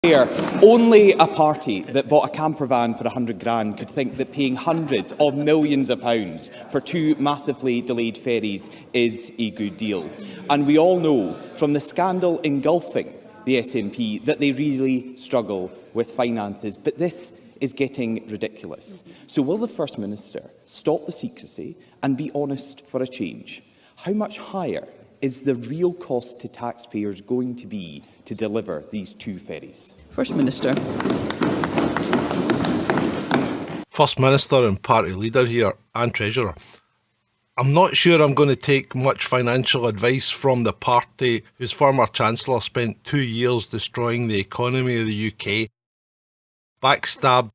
Only a party that bought a camper van for 100 grand could think that paying hundreds of millions of pounds for two massively delayed ferries is a good deal. And we all know from the scandal engulfing the SNP that they really struggle with finances. But this is getting ridiculous. So will the First Minister stop the secrecy and be honest for a change? How much higher is the real cost to taxpayers going to be to deliver these two ferries? First Minister. First Minister and Party Leader here, and Treasurer. I'm not sure I'm going to take much financial advice from the party whose former Chancellor spent 2 years destroying the economy of the UK, backstabbed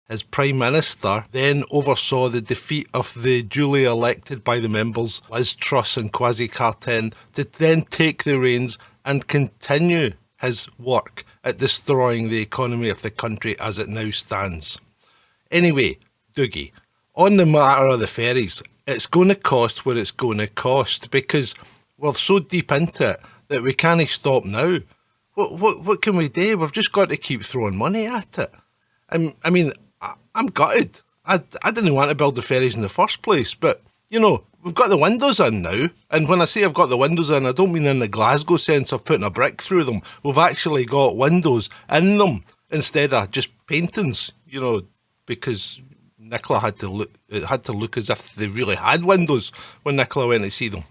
his Prime Minister, then oversaw the defeat of the duly elected by the members, Liz Truss and Kwasi Kwarteng, to then take the reins and continue his work at destroying the economy of the country as it now stands. Anyway, Dougie, on the matter of the ferries, it's going to cost what it's going to cost because we're so deep into it that we can't stop now. What can we do? We've just got to keep throwing money at it. I mean, I'm gutted. I didn't want to build the ferries in the first place, but, you know, we've got the windows in now. And when I say I've got the windows in, I don't mean in the Glasgow sense of putting a brick through them. We've actually got windows in them instead of just paintings, you know, because Nicola had to look as if they really had windows when Nicola went to see them.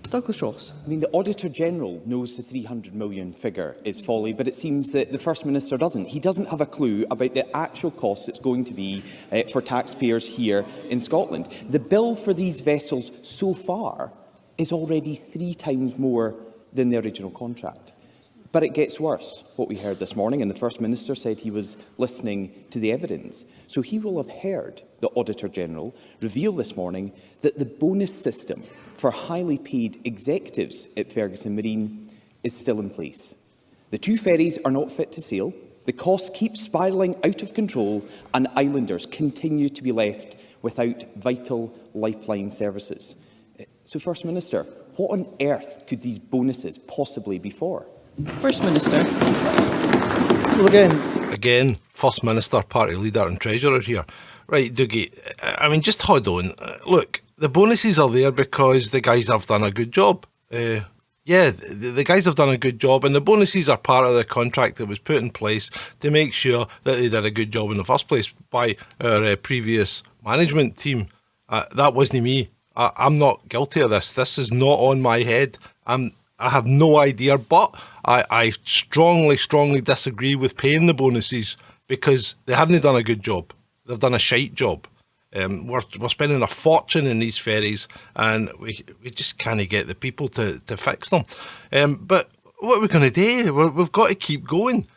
Douglas Ross. I mean, the Auditor General knows the 300 million figure is folly, but it seems that the First Minister doesn't. He doesn't have a clue about the actual cost it's going to be for taxpayers here in Scotland. The bill for these vessels so far is already 3 times more than the original contract. But it gets worse, what we heard this morning, and the First Minister said he was listening to the evidence. So he will have heard the Auditor General reveal this morning that the bonus system for highly paid executives at Ferguson Marine is still in place. The two ferries are not fit to sail, the costs keep spiralling out of control, and islanders continue to be left without vital lifeline services. So, First Minister, what on earth could these bonuses possibly be for? First Minister. Well, again, First Minister, Party Leader and Treasurer here. Right, Dougie, I mean, just hold on. Look, the bonuses are there because the guys have done a good job. The guys have done a good job, and the bonuses are part of the contract that was put in place to make sure that they did a good job in the first place by our previous management team. That wasn't me. I'm not guilty of this. This is not on my head. I have no idea, but I strongly disagree with paying the bonuses because they haven't done a good job. They've done a shite job. We're spending a fortune in these ferries, and we just can't get the people to fix them. But what are we going to do? We've got to keep going.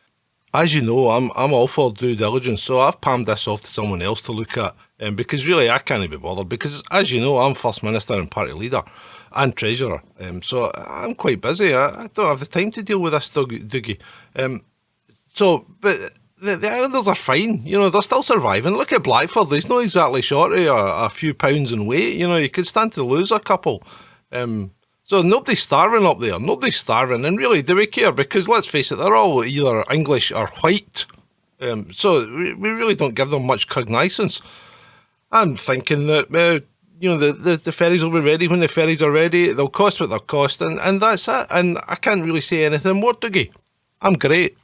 As you know, I'm all for due diligence, so I've palmed this off to someone else to look at, because really I can't be bothered, because as you know, I'm First Minister and Party Leader and Treasurer, so I'm quite busy. I don't have the time to deal with this, Dougie. But the Islanders are fine, you know, they're still surviving. Look at Blackford, he's not exactly short of a few pounds in weight, you know, you could stand to lose a couple. So nobody's starving up there, nobody's starving, and really, do we care? Because let's face it, they're all either English or white, so we really don't give them much cognizance. I'm thinking that, you know, the ferries will be ready when the ferries are ready, they'll cost what they'll cost, and that's it, and I can't really say anything more, Dougie. I'm great.